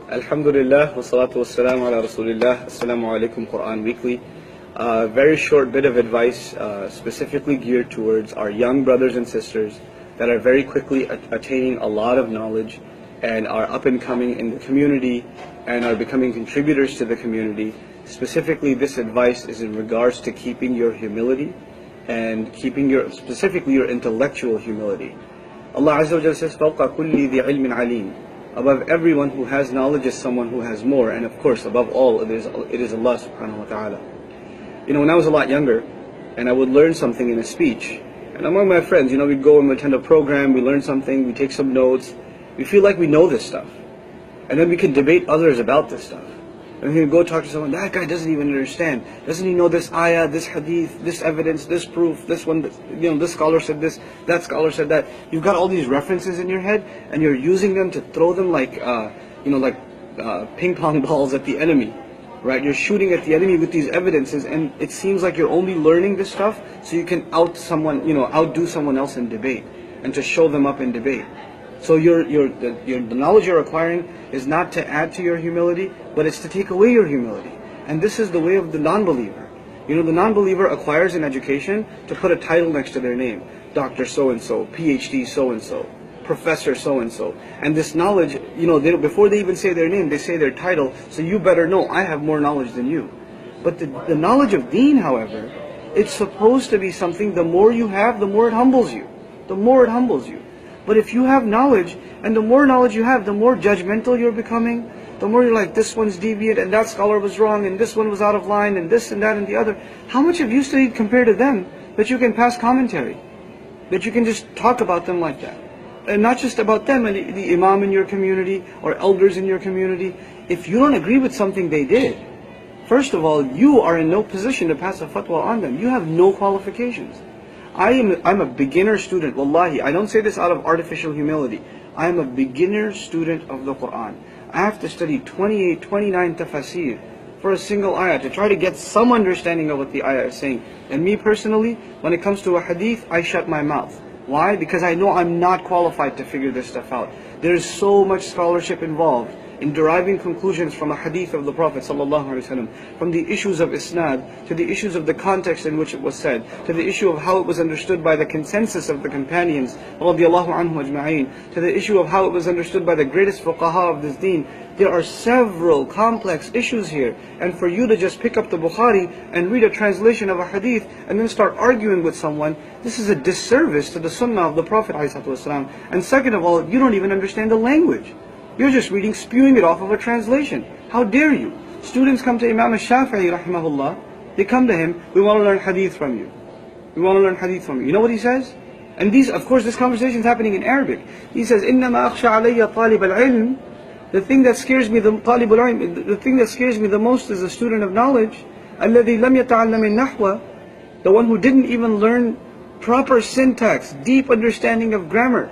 Alhamdulillah, wa salatu wa salam ala Rasulillah. Assalamu alaikum, Quran Weekly. Very short bit of advice, specifically geared towards our young brothers and sisters that are very quickly attaining a lot of knowledge and are up and coming in the community and are becoming contributors to the community. Specifically, this advice is in regards to keeping your humility and keeping specifically your intellectual humility. Allah Azza wa Jalla says, فَوْقَ كُلِّ ذِي عِلْمٍ عَلِيمٍ. Above everyone who has knowledge is someone who has more, and of course, above all, it is Allah subhanahu wa ta'ala. You know, when I was a lot younger, and I would learn something in a speech, and among my friends, you know, we'd go and attend a program, we learn something, we take some notes, we feel like we know this stuff. And then we can debate others about this stuff. And we go talk to someone, that guy doesn't even understand. Doesn't he know this ayah, this hadith, this evidence, this proof, this one, you know, this scholar said this, that scholar said that. You've got all these references in your head, and you're using them to throw them like, ping pong balls at the enemy. Right? You're shooting at the enemy with these evidences, and it seems like you're only learning this stuff so you can outdo someone else in debate, and to show them up in debate. So the knowledge you're acquiring is not to add to your humility, but it's to take away your humility. And this is the way of the non-believer. You know, the non-believer acquires an education to put a title next to their name. Dr. so-and-so, PhD so-and-so, Professor so-and-so. And this knowledge, you know, before they even say their name, they say their title, so you better know, I have more knowledge than you. But the knowledge of deen, however, it's supposed to be something, the more you have, the more it humbles you. The more it humbles you. But if you have knowledge, and the more knowledge you have, the more judgmental you're becoming, the more you're like, this one's deviant, and that scholar was wrong, and this one was out of line, and this and that and the other. How much have you studied compared to them that you can pass commentary? That you can just talk about them like that? And not just about them, and the imam in your community, or elders in your community. If you don't agree with something they did, first of all, you are in no position to pass a fatwa on them. You have no qualifications. I'm a beginner student, wallahi. I don't say this out of artificial humility. I am a beginner student of the Quran. I have to study 28, 29 tafasir for a single ayah to try to get some understanding of what the ayah is saying. And me personally, when it comes to a hadith, I shut my mouth. Why? Because I know I'm not qualified to figure this stuff out. There's so much scholarship involved in deriving conclusions from a hadith of the Prophet ﷺ, from the issues of isnad, to the issues of the context in which it was said, to the issue of how it was understood by the consensus of the companions, radiallahu anhum ajma'een, to the issue of how it was understood by the greatest fuqaha of this deen. There are several complex issues here, and for you to just pick up the Bukhari and read a translation of a hadith and then start arguing with someone, this is a disservice to the sunnah of the Prophet ﷺ. And second of all, you don't even understand the language. You're just reading, spewing it off of a translation. How dare you? Students come to Imam al-Shafi'i rahimahullah, they come to him, we want to learn hadith from you. We want to learn hadith from you. You know what he says? And of course this conversation is happening in Arabic. He says, إِنَّمَا أَخْشَى عَلَيَّ طَالِبَ الْعِلْمِ. The thing that scares me, the thing that scares me the most is a student of knowledge. الَّذِي لَمْ يَتَعَلَّمِ النَّحْوَ. The one who didn't even learn proper syntax, deep understanding of grammar.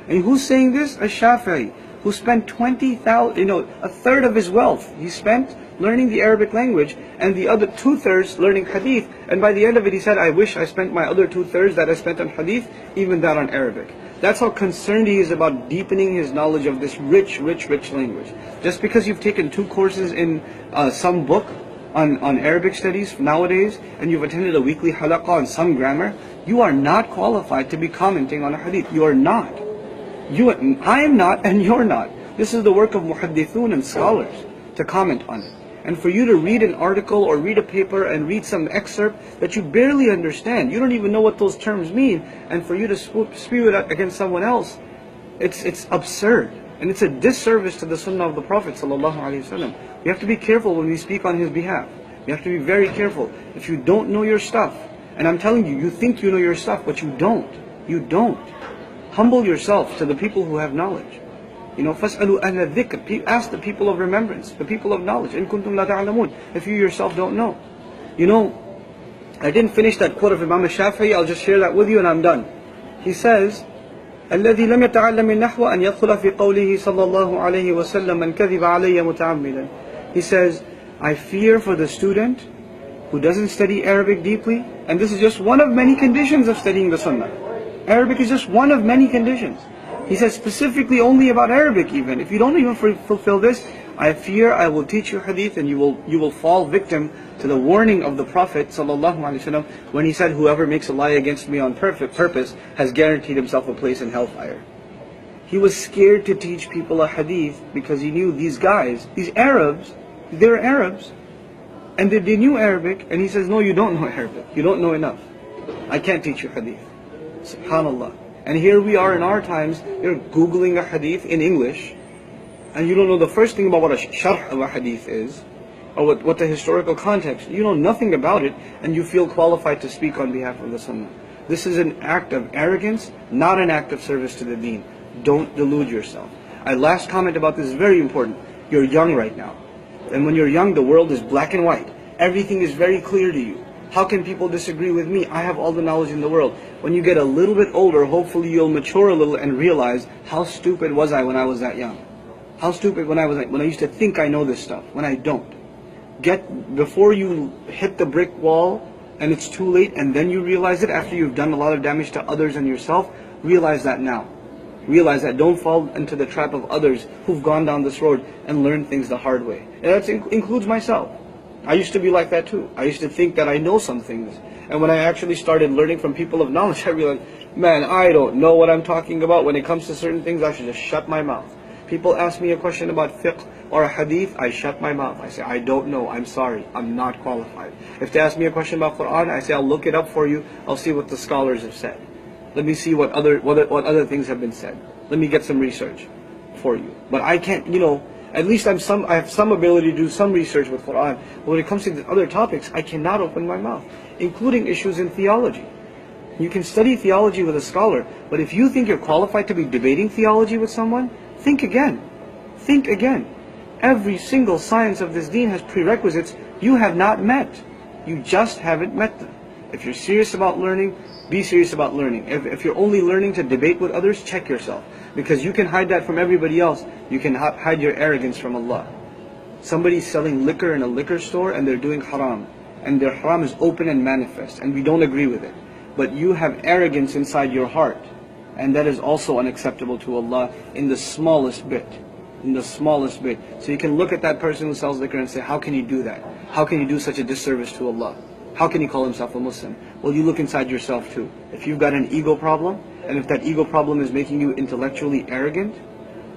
And who's saying this? Al-Shafi'i, who spent 20,000, a third of his wealth he spent learning the Arabic language, and the other 2/3 learning hadith. And by the end of it he said, I wish I spent my other 2/3 that I spent on hadith, even that on Arabic. That's how concerned he is about deepening his knowledge of this rich language. Just because you've taken 2 courses in some book on Arabic studies nowadays, and you've attended a weekly halaqah on some grammar, you are not qualified to be commenting on a hadith. You are not. I am not, and you're not. This is the work of muhaddithun and scholars to comment on it. And for you to read an article or read a paper and read some excerpt that you barely understand, you don't even know what those terms mean, and for you to spew it out against someone else, it's absurd. And it's a disservice to the sunnah of the Prophet ﷺ. We have to be careful when we speak on his behalf. We have to be very careful. If you don't know your stuff, and I'm telling you, you think you know your stuff, but you don't. You don't. Humble yourself to the people who have knowledge. فَاسْأَلُوا أَهْلَ الذِّكْرِ. Ask the people of remembrance, the people of knowledge. إِن كُنتُمْ لَا تَعْلَمُونَ. If you yourself don't know. I didn't finish that quote of Imam al-Shafi'i, I'll just share that with you and I'm done. He says, الذي لم يتعلم النحو أن يدخل في قوله صلى الله عليه وسلم من كذب علي متعمدا. He says, I fear for the student who doesn't study Arabic deeply, and this is just one of many conditions of studying the Sunnah. Arabic is just one of many conditions. He says specifically only about Arabic even. If you don't even fulfill this, I fear I will teach you hadith and you will fall victim to the warning of the Prophet ﷺ when he said, whoever makes a lie against me on purpose has guaranteed himself a place in hellfire. He was scared to teach people a hadith because he knew these guys, these Arabs, they're Arabs. And they knew Arabic, and he says, no, you don't know Arabic. You don't know enough. I can't teach you hadith. SubhanAllah. And here we are in our times, you're Googling a hadith in English, and you don't know the first thing about what a sharh of a hadith is, or what the historical context. You know nothing about it, and you feel qualified to speak on behalf of the Sunnah. This is an act of arrogance, not an act of service to the deen. Don't delude yourself. My last comment about this is very important. You're young right now. And when you're young, the world is black and white. Everything is very clear to you. How can people disagree with me? I have all the knowledge in the world. When you get a little bit older, hopefully you'll mature a little and realize, how stupid was I when I was that young? How stupid when I used to think I know this stuff, when I don't. Before you hit the brick wall and it's too late, and then you realize it after you've done a lot of damage to others and yourself, realize that now. Realize that. Don't fall into the trap of others who've gone down this road and learned things the hard way. And that includes myself. I used to be like that too. I used to think that I know some things. And when I actually started learning from people of knowledge, I realized, man, I don't know what I'm talking about. When it comes to certain things, I should just shut my mouth. People ask me a question about fiqh or a hadith, I shut my mouth. I say, I don't know, I'm sorry, I'm not qualified. If they ask me a question about Quran, I say, I'll look it up for you, I'll see what the scholars have said. Let me see what other things have been said. Let me get some research for you. But I can't, at least I have some ability to do some research with Quran. But when it comes to the other topics, I cannot open my mouth, including issues in theology. You can study theology with a scholar, but if you think you're qualified to be debating theology with someone, think again. Think again. Every single science of this deen has prerequisites you have not met. You just haven't met them. If you're serious about learning, be serious about learning. If you're only learning to debate with others, check yourself. Because you can hide that from everybody else. You can hide your arrogance from Allah. Somebody's selling liquor in a liquor store and they're doing haram. And their haram is open and manifest. And we don't agree with it. But you have arrogance inside your heart. And that is also unacceptable to Allah in the smallest bit. In the smallest bit. So you can look at that person who sells liquor and say, how can he do that? How can he do such a disservice to Allah? How can he call himself a Muslim? Well, you look inside yourself too. If you've got an ego problem, and if that ego problem is making you intellectually arrogant,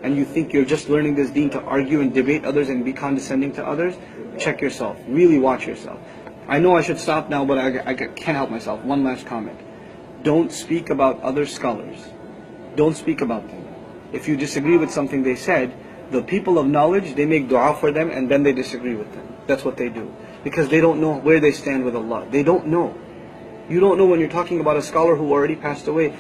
and you think you're just learning this deen to argue and debate others and be condescending to others, check yourself. Really watch yourself. I know I should stop now, but I can't help myself. One last comment. Don't speak about other scholars. Don't speak about them. If you disagree with something they said, the people of knowledge, they make dua for them and then they disagree with them. That's what they do. Because they don't know where they stand with Allah. They don't know. You don't know when you're talking about a scholar who already passed away,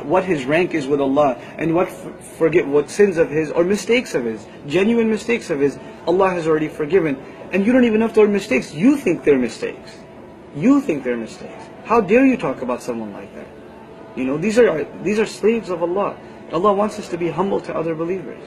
what his rank is with Allah, and what sins of his, or mistakes of his, genuine mistakes of his, Allah has already forgiven. And you don't even know if they're mistakes. You think they're mistakes. You think they're mistakes. How dare you talk about someone like that? These are slaves of Allah. Allah wants us to be humble to other believers.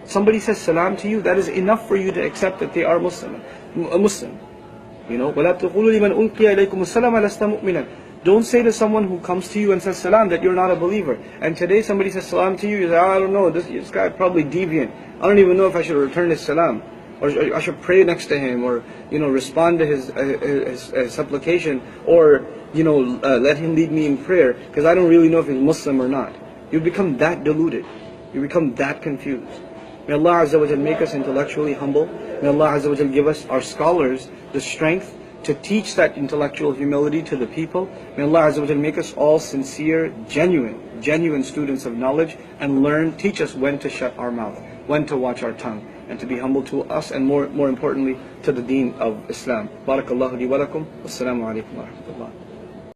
Somebody says salam to you, that is enough for you to accept that they are Muslim. وَلَا تَقُولُوا لِمَنْ أُلْقِيَ إِلَيْكُمُ السَّلَامَ لَسْتَ مُؤْمِنًا. Don't say to someone who comes to you and says salam that you're not a believer. And today somebody says salam to you, you say, I don't know, this guy probably deviant. I don't even know if I should return his salam. Or I should pray next to him, or respond to his supplication, or let him lead me in prayer, because I don't really know if he's Muslim or not. You become that deluded. You become that confused. May Allah Azza wa Jal make us intellectually humble. May Allah Azza wa Jal give us, our scholars, the strength to teach that intellectual humility to the people. May Allah Azza wa Jal make us all sincere, genuine students of knowledge, and teach us when to shut our mouth, when to watch our tongue, and to be humble to us, and more importantly, to the deen of Islam. Barakallahu li wa lakum. Wassalamu alaikum wa rahmatullah.